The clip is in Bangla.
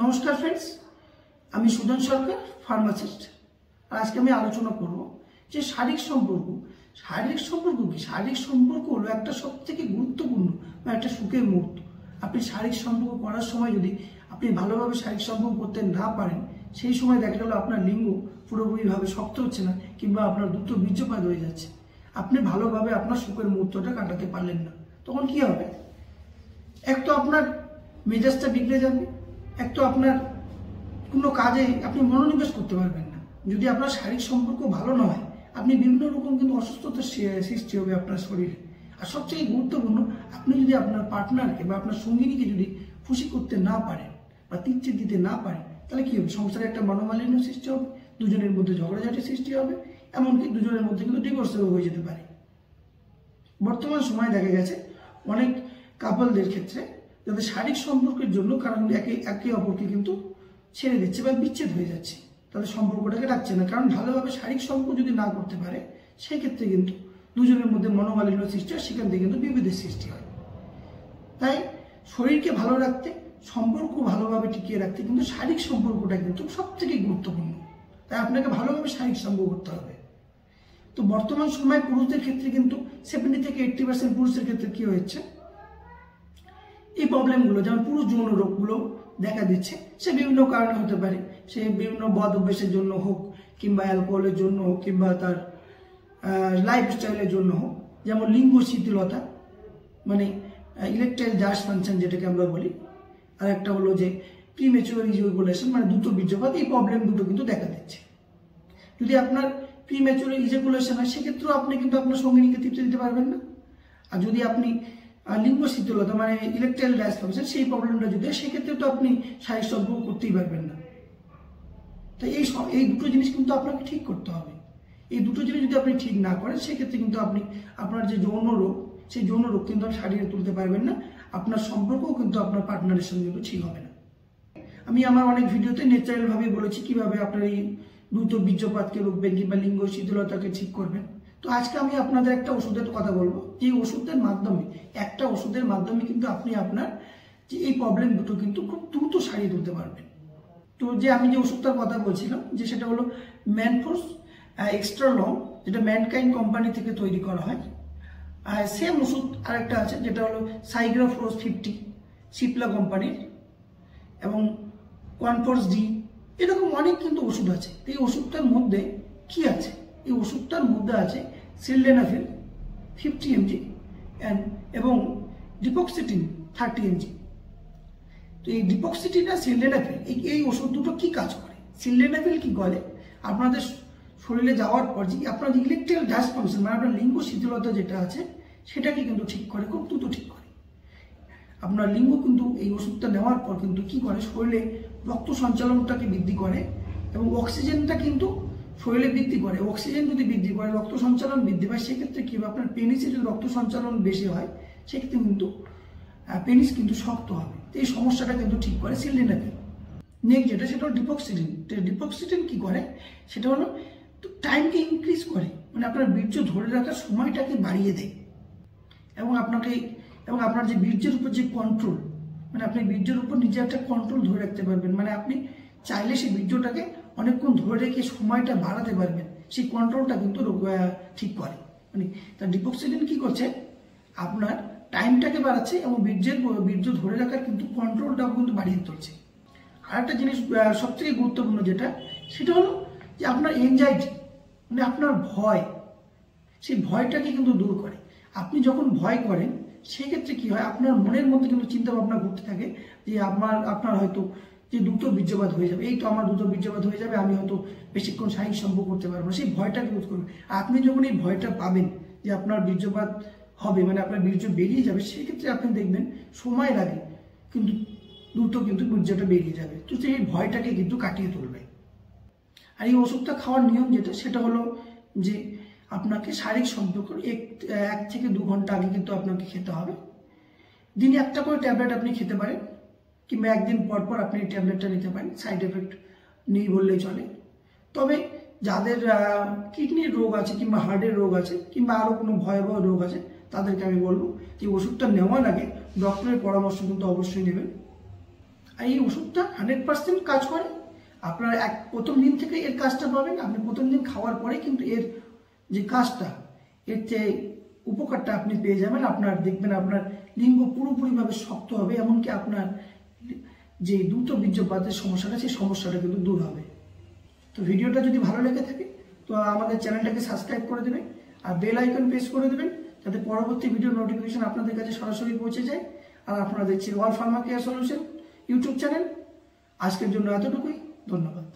নমস্কার ফ্রেন্ডস, আমি সুজন সরকার, ফার্মাসিস্ট। আর আজকে আমি আলোচনা করব যে শারীরিক সম্পর্ক কি? শারীরিক সম্পর্ক হলো একটা সবথেকে গুরুত্বপূর্ণ বা একটা সুখের মুহূর্ত। আপনি শারীরিক সম্পর্ক করার সময় যদি আপনি ভালোভাবে শারীরিক সম্পর্ক করতে না পারেন, সেই সময় দেখা গেল আপনার লিঙ্গ পুরোপুরিভাবে শক্ত হচ্ছে না, কিংবা আপনার দ্রুত বীর্যপাত হয়ে যাচ্ছে। আপনি ভালোভাবে আপনার সুখের মুহূর্তটা কাটাতে পারলেন না, তখন কি হবে? এক তো আপনার মেজাজটা বিগড়ে যাবে, এক তো আপনার কোনো কাজে আপনি মনোনিবেশ করতে পারবেন না। যদি আপনার শারীরিক সম্পর্ক ভালো না হয়, আপনি বিভিন্ন রকম কিন্তু অসুস্থতার সৃষ্টি হবে আপনার শরীরে। আর সবচেয়ে গুরুত্বপূর্ণ, আপনি যদি আপনার পার্টনারকে বা আপনার সঙ্গিনীকে যদি খুশি করতে না পারেন বা তৃপ্তি দিতে না পারেন, তাহলে কি হবে? সংসারে একটা মনোমালিন্য সৃষ্টি হবে, দুজনের মধ্যে ঝগড়াঝাটি সৃষ্টি হবে, এমনকি দুজনের মধ্যে কিন্তু ডিভোর্সও হয়ে যেতে পারে। বর্তমান সময় দেখা গেছে অনেক কাপলদের ক্ষেত্রে যাদের শারীরিক সম্পর্কের জন্য কারণ একে অপরকে কিন্তু ছেড়ে দিচ্ছে বা বিচ্ছেদ হয়ে যাচ্ছে, তাদের সম্পর্কটাকে রাখছে না। কারণ ভালোভাবে শারীরিক সম্পর্ক যদি না করতে পারে, সেক্ষেত্রে কিন্তু দুজনের মধ্যে মনোমালিন্য সৃষ্টি হয়, সেখান থেকে কিন্তু বিভেদের সৃষ্টি হয়। তাই শরীরকে ভালো রাখতে, সম্পর্ক ভালোভাবে টিকিয়ে রাখতে কিন্তু শারীরিক সম্পর্কটা কিন্তু সব থেকে গুরুত্বপূর্ণ। তাই আপনাকে ভালোভাবে শারীরিক সম্পর্ক করতে হবে। তো বর্তমান সময় পুরুষদের ক্ষেত্রে কিন্তু 70 থেকে 80% পুরুষের ক্ষেত্রে কি হচ্ছে, এই প্রবলেমগুলো, যেমন পুরুষ যৌন রোগগুলো দেখা দিচ্ছে। সে বিভিন্ন কারণে হতে পারে, সে বিভিন্ন বদ অভ্যাসের জন্য হোক, কিংবা অ্যালকোহলের জন্য হোক, কিংবা তার লাইফস্টাইলের জন্য হোক। যেমন লিঙ্গ শিথিলতা, মানে ইরেকটাইল ডিসফাংশন যেটাকে আমরা বলি, আর একটা হলো যে প্রিম্যাচুয়ার ইজাকুলেশন, মানে দ্রুত বীর্যপাত। এই প্রবলেম দুটো কিন্তু দেখা দিচ্ছে। যদি আপনার প্রিম্যাচুয়ার ইজাকুলেশন হয়, সেক্ষেত্রেও আপনি কিন্তু আপনার সঙ্গিনীকে তৃপ্তি দিতে পারবেন না। আর যদি আপনি লিঙ্গ শিথিলতা মানে ইরেকটাইল ডিসফাংশন, সেই প্রবলেমটা যদি হয়, সেক্ষেত্রে তো আপনি শারীরিক সম্পর্ক করতেই পারবেন না। তাই এই দুটো জিনিস কিন্তু আপনাকে ঠিক করতে হবে। এই দুটো জিনিস যদি আপনি ঠিক না করেন, সেক্ষেত্রে কিন্তু আপনি আপনার যে যৌন রোগ, সেই যৌন রোগ কিন্তু আপনি সারিয়ে তুলতে পারবেন না। আপনার সম্পর্কও কিন্তু আপনার পার্টনারের সঙ্গে কিন্তু ঠিক হবে না। আমি আমার অনেক ভিডিওতে ন্যাচারালভাবে বলেছি কিভাবে আপনার এই দ্রুত বীর্যপাতকে রুখবেন কিংবা লিঙ্গ শিথিলতাকে ঠিক করবেন। তো আজকে আমি আপনাদের একটা ওষুধের কথা বলবো, যে ওষুধের মাধ্যমে, একটা ওষুধের মাধ্যমে কিন্তু আপনি আপনার যে এই প্রবলেম দুটো কিন্তু খুব দ্রুত সারিয়ে তুলতে পারবেন। তো যে আমি যে ওষুধটার কথা বলছিলাম, যে সেটা হলো ম্যানফোর্স এক্সট্রা লং, যেটা ম্যানকাইন্ড কোম্পানি থেকে তৈরি করা হয়। আর সেম ওষুধ আরেকটা আছে, যেটা হলো সাইগ্রাফোস 50 সিপলা কোম্পানির, এবং কনফোর্স ডি, এরকম অনেক কিন্তু ওষুধ আছে। এই ওষুধটার মধ্যে কি আছে? এই ওষুধটার মধ্যে আছে সিলডেনাফিল 50 mg এবং ডিপক্সিটিন 30 mg। তো এই ডিপক্সিটিন আর সিলডেনাফিল, এই ওষুধ দুটো কি কাজ করে? সিলডেনাফিল কি করে, আপনাদের শরীরে যাওয়ার পর যে আপনার ইলেকট্রিক্যাল ডিসফাংশন, মানে আপনার লিঙ্গ শিথিলতা যেটা আছে, সেটাকে কিন্তু ঠিক করে, খুব দ্রুত ঠিক করে। আপনার লিঙ্গ কিন্তু এই ওষুধটা নেওয়ার পর কিন্তু কি করে, শরীরে রক্ত সঞ্চালনটাকে বৃদ্ধি করে এবং অক্সিজেনটা কিন্তু শরীরে বৃদ্ধি করে। অক্সিজেন যদি বৃদ্ধি করে, রক্ত সঞ্চালন বৃদ্ধি পায়, সেক্ষেত্রে কি হবে, আপনার পেনিসে যদি রক্ত সঞ্চালন বেশি হয়, সেক্ষেত্রে কিন্তু পেনিস কিন্তু শক্ত হবে। তো এই সমস্যাটা কিন্তু ঠিক করে সিলডেনাফিল। নেক্সট যেটা, সেটা হলো ডিপক্সিটিন। ডিপক্সিটিন কি করে, সেটা হলো টাইমকে ইনক্রিজ করে, মানে আপনার বীর্য ধরে রাখার সময়টাকে বাড়িয়ে দেয়, এবং আপনার যে বীর্যের উপর যে কন্ট্রোল, মানে আপনি বীর্যের উপর নিজে একটা কন্ট্রোল ধরে রাখতে পারবেন। মানে আপনি চাইলে সেই বীর্যটাকে অনেকক্ষণ ধরে রেখে সময়টা বাড়াতে পারবেন। সেই কন্ট্রোলটা কিন্তু ঠিক করে। মানে তার ডিপক্সিটিন কি করছে, আপনার টাইমটাকে বাড়াচ্ছে এবং বীর্য ধরে রাখার কিন্তু কন্ট্রোলটাও কিন্তু বাড়িয়ে তুলছে। আর একটা জিনিস সবথেকে গুরুত্বপূর্ণ যেটা, সেটা হলো যে আপনার এনজাইটি, মানে আপনার ভয়, সেই ভয়টাকে কিন্তু দূর করে। আপনি যখন ভয় করেন, সেক্ষেত্রে কি হয়, আপনার মনের মধ্যে কিন্তু চিন্তা ভাবনা ঘুরতে থাকে যে আপনার হয়তো যে দ্রুত বীর্যপাত হয়ে যাবে, এই তো আমার দ্রুত বীর্যপাত হয়ে যাবে, আমি হয়তো বেশিক্ষণ শারীরিক সম্পর্ক করতে পারবো না। সেই ভয়টাকে রোধ করবে। আপনি যখন এই ভয়টা পাবেন যে আপনার বীর্যপাত হবে, মানে আপনার বীর্য বেরিয়ে যাবে, সেক্ষেত্রে আপনি দেখবেন সময় লাগে, কিন্তু দ্রুত কিন্তু বীর্যটা বেরিয়ে যাবে। তো সেই ভয়টাকে কিন্তু কাটিয়ে তুলবে। আর এই ওষুধটা খাওয়ার নিয়ম যেটা, সেটা হলো যে আপনাকে শারীরিক সম্পর্ক 1 থেকে 2 ঘন্টা আগে কিন্তু আপনাকে খেতে হবে। দিনে একটা করে ট্যাবলেট আপনি খেতে পারেন, কিংবা একদিন পর পর আপনি এই ট্যাবলেটটা নিতে পারেন। সাইড এফেক্ট নেই বললেই চলে। তবে যাদের কিডনির রোগ আছে, কিংবা হার্টের রোগ আছে, কিংবা আরও কোনো ভয়াবহ রোগ আছে, তাদেরকে আমি বলবো যে ওষুধটা নেওয়ার আগে ডক্টরের পরামর্শ কিন্তু অবশ্যই নেবেন। এই ওষুধটা 100% কাজ করে। আপনারা প্রথম দিন থেকে এর কাজটা পাবেন। আপনি প্রথম দিন খাওয়ার পরে কিন্তু এর যে কাজটা, এর যে উপকারটা আপনি পেয়ে যাবেন। আপনার দেখবেন আপনার লিঙ্গ পুরোপুরিভাবে শক্ত হবে, এমনকি আপনার যে দ্রুত বীর্যপাতের সমস্যাটা, সেই সমস্যাটা কিন্তু দূর হবে। তো ভিডিওটা যদি ভালো লেগে থাকে তো আমাদের চ্যানেলটাকে সাবস্ক্রাইব করে দেবেন আর বেল আইকন প্রেস করে দেবেন, যাতে পরবর্তী ভিডিও নোটিফিকেশন আপনাদের কাছে সরাসরি পৌঁছে যায়। আর আপনারা দেখছেন Wall Pharma Care Solution YouTube channel. আজকের জন্য এতটুকুই, ধন্যবাদ।